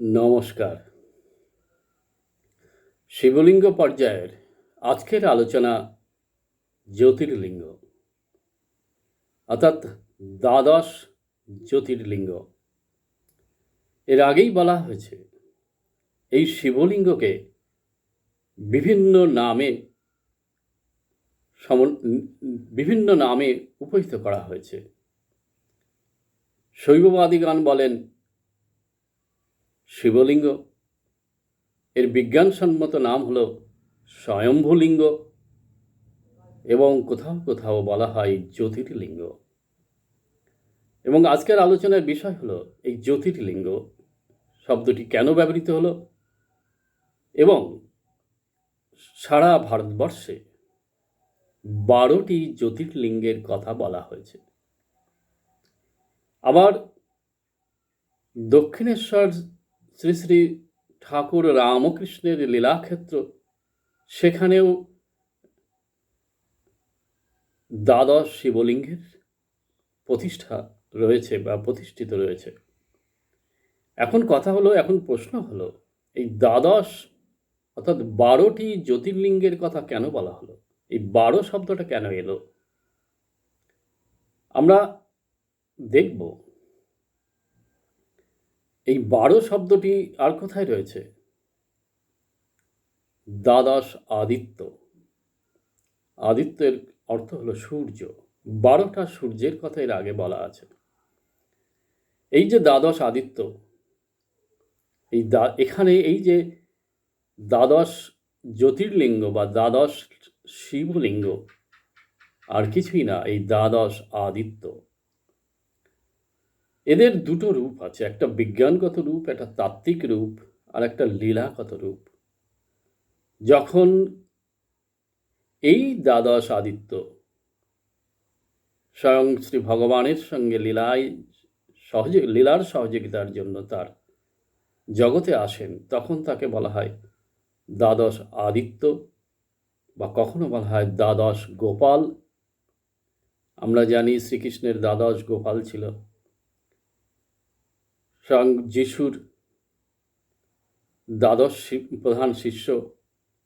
নমস্কার। শিবলিঙ্গ পর্যায়ের আজকের আলোচনা জ্যোতির্লিঙ্গ, অর্থাৎ দ্বাদশ জ্যোতির্লিঙ্গ। এর আগেই বলা হয়েছে এই শিবলিঙ্গকে বিভিন্ন নামে উপহিত করা হয়েছে। শৈববাদীগণ বলেন শিবলিঙ্গ, এর বিজ্ঞানসম্মত নাম হল স্বয়ম্ভুলিঙ্গ, এবং কোথাও কোথাও বলা হয় জ্যোতির্লিঙ্গ। এবং আজকের আলোচনার বিষয় হলো এই জ্যোতির্লিঙ্গ শব্দটি কেন ব্যবহৃত হলো এবং সারা ভারতবর্ষে 12টি জ্যোতির্লিঙ্গের কথা বলা হয়েছে। আবার দক্ষিণেশ্বর শ্রী শ্রী ঠাকুর রামকৃষ্ণের লীলাক্ষেত্র, সেখানেও দ্বাদশ শিবলিঙ্গের প্রতিষ্ঠা রয়েছে বা প্রতিষ্ঠিত রয়েছে। এখন প্রশ্ন হলো এই দ্বাদশ অর্থাৎ 12টি জ্যোতির্লিঙ্গের কথা কেন বলা হলো, এই 12 শব্দটা কেন এলো? আমরা দেখব এই 12 শব্দটি আর কোথায় রয়েছে। দ্বাদশ আদিত্য, আদিত্যের অর্থ হলো সূর্য। 12টা সূর্যের কথা এর আগে বলা আছে। এই যে দ্বাদশ আদিত্য, এখানে এই যে দ্বাদশ জ্যোতির্লিঙ্গ বা দ্বাদশ শিবলিঙ্গ আর কিছুই না, এই দ্বাদশ আদিত্য। এদের দুটো রূপ আছে, একটা বিজ্ঞানগত রূপ, একটা তাত্ত্বিক রূপ, আর একটা লীলাগত রূপ। যখন এই দ্বাদশ আদিত্য স্বয়ং শ্রী ভগবানের সঙ্গে লীলার সহযোগিতার জন্য তার জগতে আসেন, তখন তাকে বলা হয় দ্বাদশ আদিত্য, বা কখনো বলা হয় দ্বাদশ গোপাল। আমরা জানি শ্রীকৃষ্ণের দ্বাদশ গোপাল ছিল, স্বয়ং যিশুর দ্বাদশ প্রধান শিষ্য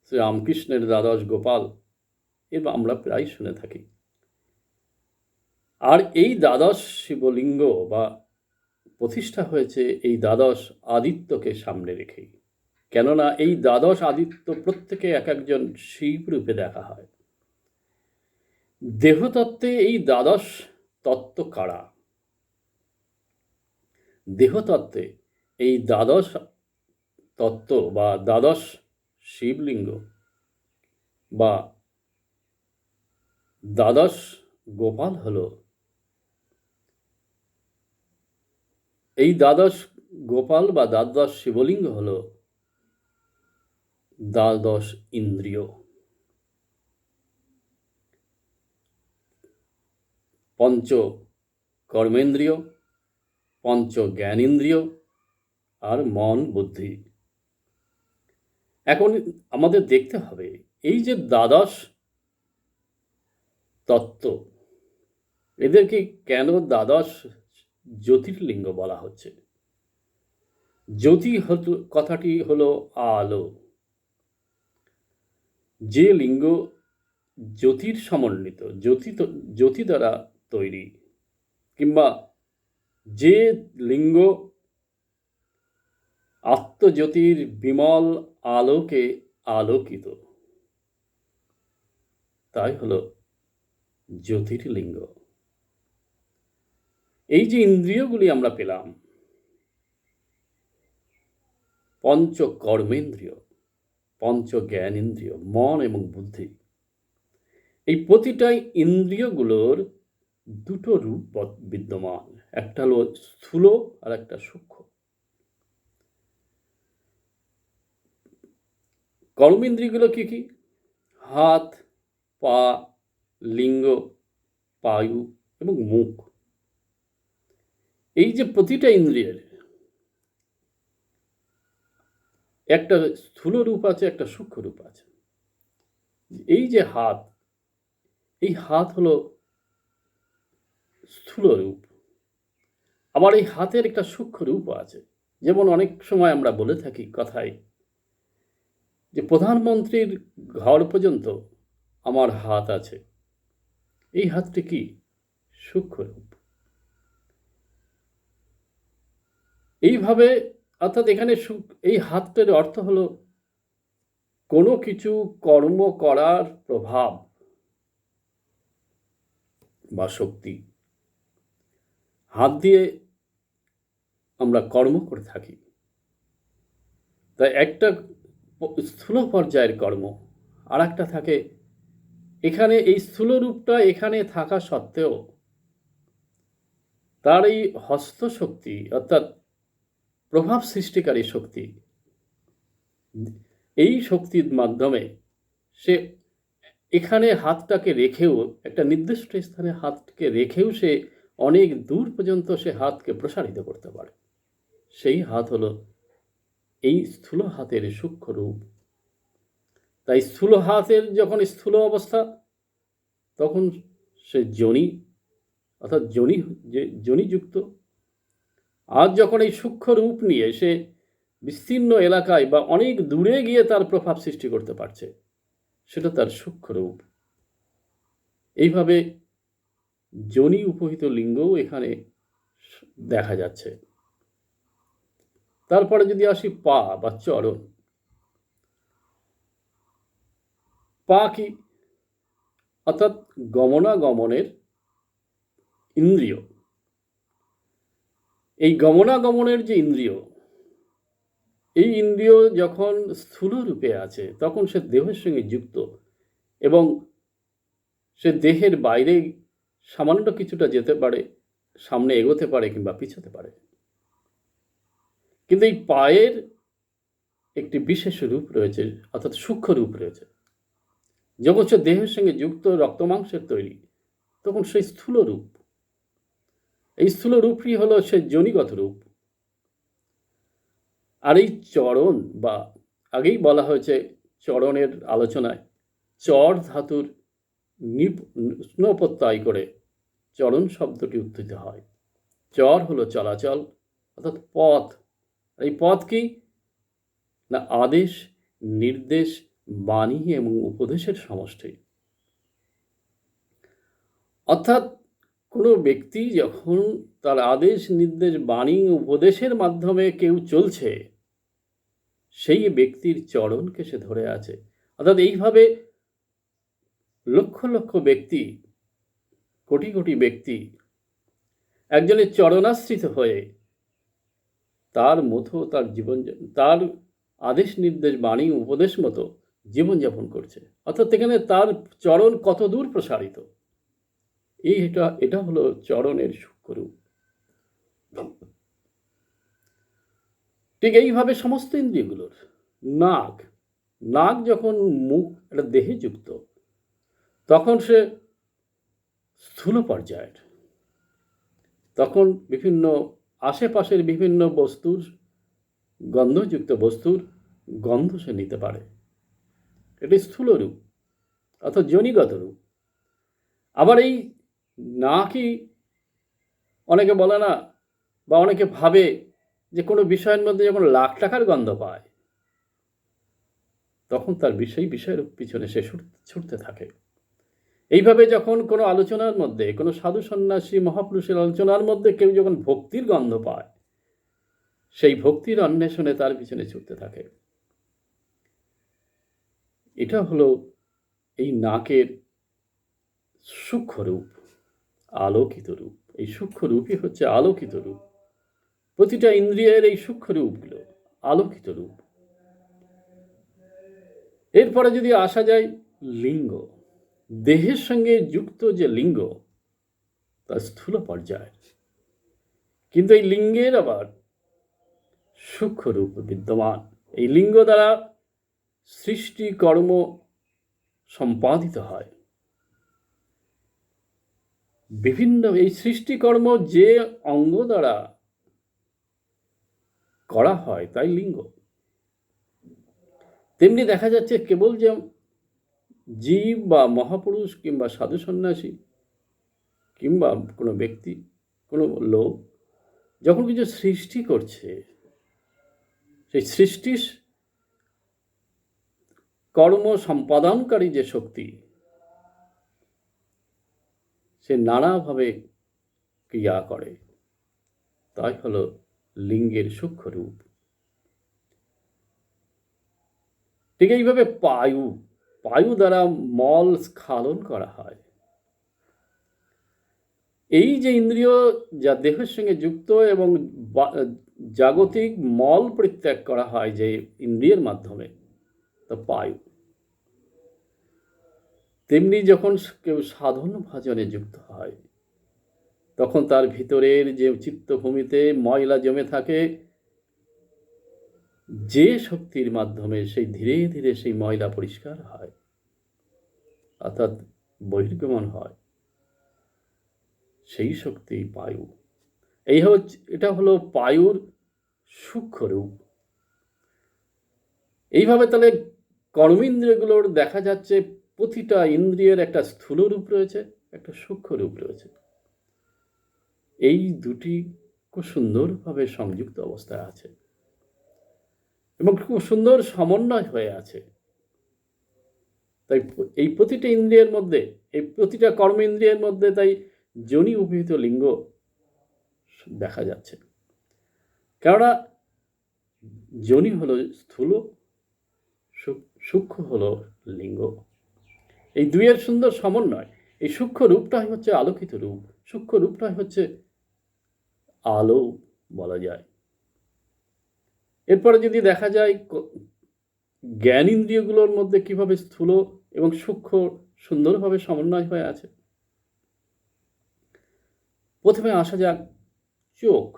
শ্রী রামকৃষ্ণের দ্বাদশ গোপাল, এবং আমরা প্রায় শুনে থাকি। আর এই দ্বাদশ শিবলিঙ্গ বা প্রতিষ্ঠা হয়েছে এই দ্বাদশ আদিত্যকে সামনে রেখেই। কেননা এই দ্বাদশ আদিত্য প্রত্যেকে এক একজন শিব রূপে দেখা হয়। দেহতত্ত্বে এই দ্বাদশ তত্ত্ব কারা? দেহতত্ত্বে এই দ্বাদশ তত্ত্ব বা দ্বাদশ শিবলিঙ্গ বা দ্বাদশ গোপাল হলো, এই দ্বাদশ গোপাল বা দ্বাদশ শিবলিঙ্গ হলো দ্বাদশ ইন্দ্রিয়। পঞ্চ কর্মেন্দ্রিয়, পঞ্চ জ্ঞানেন্দ্রিয়, আর মন বুদ্ধি। এখন আমাদের দেখতে হবে এই যে দ্বাদশ তত্ত্ব, এদেরকে কেন দ্বাদশ জ্যোতির্লিঙ্গ বলা হচ্ছে। জ্যোতি কথাটি হলো আলো। যে লিঙ্গ জ্যোতির সমন্বিত, জ্যোতি দ্বারা তৈরি, কিংবা যে লিঙ্গ আত্মজ্যোতির বিমল আলোকে আলোকিত, তাই হলো জ্যোতির্লিঙ্গ। এই যে ইন্দ্রিয়গুলি আমরা পেলাম, পঞ্চ কর্মেন্দ্রিয়, পঞ্চ জ্ঞানেন্দ্রিয়, মন এবং বুদ্ধি, এই প্রতিটা ইন্দ্রিয়গুলোর দুটো রূপ বিদ্যমান, একটা হলো স্থূল আর একটা সূক্ষ্ম। কর্মেন্দ্রিয়গুলো কি কি? হাত, পা, লিঙ্গ, পায়ু এবং মুখ। এই যে প্রতিটা ইন্দ্রিয়ের একটা স্থূল রূপ আছে, একটা সূক্ষ্ম রূপ আছে। এই যে হাত, এই হাত হলো স্থূল রূপ, আবার এই হাতের একটা সূক্ষ্ম রূপ আছে। যেমন অনেক সময় আমরা বলে থাকি কথায় যে প্রধানমন্ত্রীর ঘর পর্যন্ত আমার হাত আছে। এই হাতটি কি? সূক্ষ্ম রূপ। এইভাবে অর্থাৎ এখানে এই হাতটার অর্থ হলো কোনো কিছু কর্ম করার প্রভাব বা শক্তি। হাত দিয়ে আমরা কর্ম করে থাকি, তাই একটা স্থূল পর্যায়ের কর্ম, আর একটা থাকে এখানে। এই স্থূল রূপটা এখানে থাকা সত্ত্বেও তার এই হস্তশক্তি অর্থাৎ প্রভাব সৃষ্টিকারী শক্তি, এই শক্তির মাধ্যমে সে এখানে হাতটাকে রেখেও, একটা নির্দিষ্ট স্থানে হাতকে রেখেও সে অনেক দূর পর্যন্ত সে হাতকে প্রসারিত করতে পারে। সেই হাত হলো এই স্থূল হাতের সূক্ষ্ম রূপ। তাই স্থূল হাতের যখন স্থূল অবস্থা, তখন সে যোনি অর্থাৎ যোনিযুক্ত। আজ যখন এই সূক্ষ্ম রূপ নিয়ে সে বিস্তীর্ণ এলাকায় বা অনেক দূরে গিয়ে তার প্রভাব সৃষ্টি করতে পারছে, সেটা তার সূক্ষ্ম রূপ। এইভাবে যোনি উপহিত লিঙ্গও এখানে দেখা যাচ্ছে। তারপরে যদি আসি পা বা চরণ। পা কি? অর্থাৎ গমনাগমনের ইন্দ্রিয়। এই গমনাগমনের যে ইন্দ্রিয়, এই ইন্দ্রিয় যখন স্থূল রূপে আছে তখন সে দেহের সঙ্গে যুক্ত এবং সে দেহের বাইরে সামান্য কিছুটা যেতে পারে, সামনে এগোতে পারে কিংবা পিছোতে পারে। কিন্তু এই পায়ের একটি বিশেষ রূপ রয়েছে, অর্থাৎ সূক্ষ্ম রূপ রয়েছে। যখন সে দেহের সঙ্গে যুক্ত, রক্তমাংসের তৈরি, তখন সেই স্থূল রূপ। এই স্থূল রূপই হলো সে যোনিগত রূপ। আর এই চরণ, বা আগেই বলা হয়েছে চরণের আলোচনায়, চর ধাতুর প্রত্যয় করে চরণ শব্দটি উত্থিত হয়। চর হলো চলাচল, অর্থাৎ পথ। এই পথ কি না? আদেশ, নির্দেশ, বাণী এবং উপদেশের সমষ্টি। অর্থাৎ কোনো ব্যক্তি যখন তার আদেশ, নির্দেশ, বাণী, উপদেশের মাধ্যমে কেউ চলছে, সেই ব্যক্তির চরণকে সে ধরে আছে। অর্থাৎ এইভাবে লক্ষ লক্ষ ব্যক্তি, কোটি কোটি ব্যক্তি একজনের চরণাশ্রিত হয়ে তার মতো তার জীবন, তার আদেশ, নির্দেশ, বাণী, উপদেশ মতো জীবনযাপন করছে। অর্থাৎ এখানে তার চরণ কত দূর প্রসারিত, এটা হলো চরণের সূক্ষ্ম রূপ। ঠিক এইভাবে সমস্ত ইন্দ্রিয়গুলোর, নাক যখন মুখ একটা দেহে যুক্ত, তখন সে স্থূল পর্যায়ের। তখন বিভিন্ন আশেপাশের বিভিন্ন বস্তুর, গন্ধযুক্ত বস্তুর গন্ধ সে নিতে পারে। এটি স্থূল রূপ অর্থাৎ যোনিগত রূপ। আবার এই নাকই অনেকে বলে না, বা অনেকে ভাবে যে কোনো বিষয়ের মধ্যে যখন লাখ টাকার গন্ধ পায়, তখন তার বিষয়ের পিছনে সে ছুটতে থাকে। এইভাবে যখন কোনো আলোচনার মধ্যে, কোনো সাধু সন্ন্যাসী মহাপুরুষের আলোচনার মধ্যে কেউ যখন ভক্তির গন্ধ পায়, সেই ভক্তির অন্বেষণে তার পিছনে ছুটতে থাকে। এটা হলো এই নাকের সূক্ষ্ম রূপ, আলোকিত রূপ। এই সূক্ষ্ম রূপই হচ্ছে আলোকিত রূপ। প্রতিটা ইন্দ্রিয়ের এই সূক্ষ্ম রূপগুলো আলোকিত রূপ। এরপরে যদি আসা যায় লিঙ্গ, দেহের সঙ্গে যুক্ত যে লিঙ্গ, তা স্থূল পর্যায়ের। কিন্তু এই লিঙ্গের আবার সূক্ষ্ম রূপ বিদ্যমান। এই লিঙ্গ দ্বারা সৃষ্টি কর্ম সম্পাদিত হয়। বিভিন্ন এই সৃষ্টিকর্ম যে অঙ্গ দ্বারা করা হয় তাই লিঙ্গ। তেমনি দেখা যাচ্ছে কেবল যে জীব বা মহাপুরুষ কিংবা সাধু সন্ন্যাসী কিংবা কোনো ব্যক্তি, কোনো লোক যখন কিছু সৃষ্টি করছে, সেই সৃষ্টি কর্ম সম্পাদনকারী যে শক্তি, সে নানাভাবে ক্রিয়া করে, তাই হলো লিঙ্গের সূক্ষ্ম রূপ। ঠিক এইভাবে পায়ু দ্বারা মল স্খলন করা হয়। এই যে ইন্দ্রিয় যা দেহের সঙ্গে যুক্ত এবং জাগতিক মল পরিত্যাগ করা হয় যে ইন্দ্রিয়ের মাধ্যমে, তা পায়ু। তেমনি যখন কেউ সাধন ভজনে যুক্ত হয়, তখন তার ভিতরের যে চিত্তভূমিতে ময়লা জমে থাকে, যে শক্তির মাধ্যমে সেই ধীরে ধীরে সেই ময়লা পরিষ্কার হয়, অর্থাৎ বহির্গমন হয়, সেই শক্তি পায়ু। এটা হলো পায়ুর সূক্ষ্ম রূপ। এইভাবে তাহলে কর্মেন্দ্রিয়গুলোর দেখা যাচ্ছে প্রতিটা ইন্দ্রিয়ের একটা স্থূল রূপ রয়েছে, একটা সূক্ষ্ম রূপ রয়েছে। এই দুটি খুব সুন্দরভাবে সংযুক্ত অবস্থায় আছে এবং খুব সুন্দর সমন্বয় হয়ে আছে। তাই এই প্রতিটা ইন্দ্রিয়ের মধ্যে, এই প্রতিটা কর্মেন্দ্রিয়ের মধ্যে তাই যোনি উপহিত লিঙ্গ দেখা যাচ্ছে। কেননা যোনি হলো স্থূল, সূক্ষ্ম হলো লিঙ্গ। এই দুইয়ের সুন্দর সমন্বয়। এই সূক্ষ্ম রূপটাই হচ্ছে আলোকিত রূপ, সূক্ষ্ম রূপটাই হচ্ছে আলো বলা যায়। এরপরে যদি দেখা যায় জ্ঞান ইন্দ্রিয়গুলোর মধ্যে কিভাবে স্থূল এবং সূক্ষ্ম সুন্দরভাবে সমন্বয় হয়ে আছে। প্রথমে আসা যাক চোখ।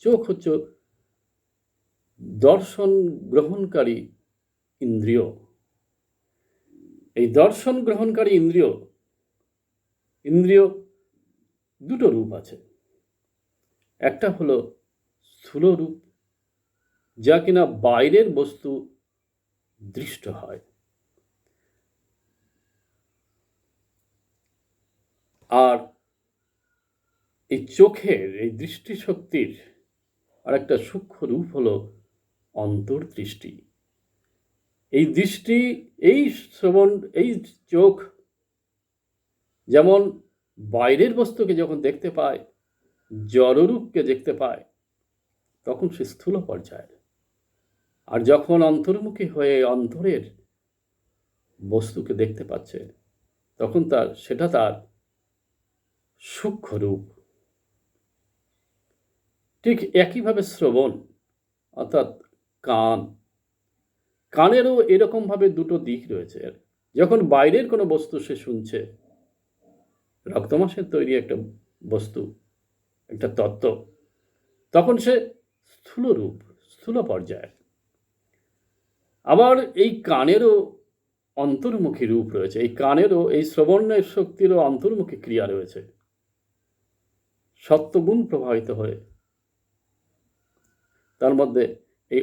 চোখ হচ্ছে দর্শন গ্রহণকারী ইন্দ্রিয়। এই দর্শন গ্রহণকারী ইন্দ্রিয় দুটো রূপ আছে। একটা হলো স্থূল রূপ, যা কিনা বাইরের বস্তু দৃষ্ট হয়, আর এই চোখের এই দৃষ্টিশক্তির আর একটা সূক্ষ্ম রূপ হলো অন্তর্দৃষ্টি। এই দৃষ্টি, এই শ্রবণ, এই চোখ যেমন বাইরের বস্তুকে যখন দেখতে পায়, জড়রূপকে দেখতে পায়, তখন সে স্থূল পর্যায়ের। আর যখন অন্তর্মুখী হয়ে অন্তরের বস্তুকে দেখতে পাচ্ছে, তখন সেটা তার সূক্ষ্ম রূপ। ঠিক একইভাবে শ্রবণ, অর্থাৎ কানেরও এরকমভাবে দুটো দিক রয়েছে। যখন বাইরের কোনো বস্তু সে শুনছে, রক্তমাংসের তৈরি একটা বস্তু, একটা তত্ত্ব, তখন সে স্থূল রূপ, স্থূল পর্যায়ে। আবার এই কানেরও অন্তর্মুখী রূপ রয়েছে। এই কানেরও, এই শ্রবণের শক্তিরও অন্তর্মুখী ক্রিয়া রয়েছে, সত্ত্বগুণ প্রভাবিত হয়ে তার মধ্যে এই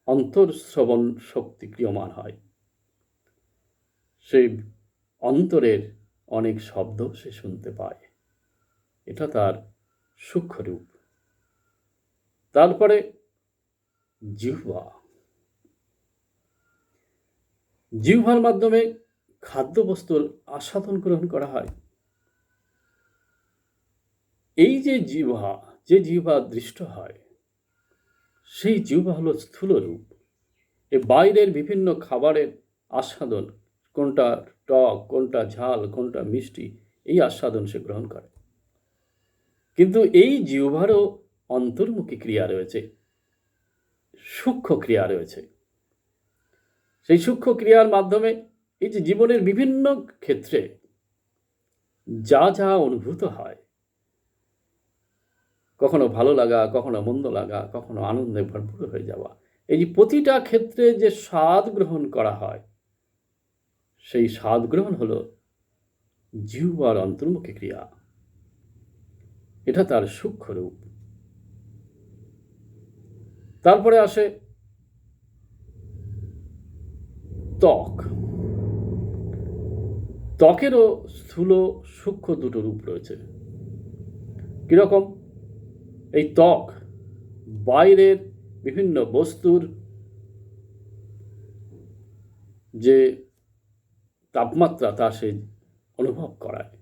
অন্তর্শ্রবণ শক্তি ক্রিয়মান হয়। সেই অন্তরের অনেক শব্দ সে শুনতে পায়, এটা তার সূক্ষ্ম রূপ। তারপরে জিহ্বার মাধ্যমে খাদ্যবস্তুর আস্বাদন গ্রহণ করা হয়। এই যে জিহ্বা দৃষ্ট হয়, সেই জিহ্বা হলো স্থূল রূপ। এই বাইরের বিভিন্ন খাবারের আস্বাদন, কোনটা টক, কোনটা ঝাল, কোনটা মিষ্টি, এই আস্বাদন সে গ্রহণ করে। কিন্তু এই জিহ্বারও অন্তর্মুখী ক্রিয়া রয়েছে, সূক্ষ্ম ক্রিয়া রয়েছে। সেই সূক্ষ্ম ক্রিয়ার মাধ্যমে এই যে জীবনের বিভিন্ন ক্ষেত্রে যা যা অনুভূত হয়, কখনো ভালো লাগা, কখনো মন্দ লাগা, কখনো আনন্দে ভরপুর হয়ে যাওয়া, এই যে প্রতিটা ক্ষেত্রে যে স্বাদ গ্রহণ করা হয়, সেই স্বাদ গ্রহণ হলো জিহ্বার অন্তর্মুখী ক্রিয়া। এটা তার সূক্ষ্ম রূপ। তারপরে আসে ত্বক। ত্বকেরও স্থূল সূক্ষ্ম দুটো রূপ রয়েছে। কিরকম? এই ত্বক বাইরের বিভিন্ন বস্তুর যে তাপমাত্রা তা সে অনুভব করায়।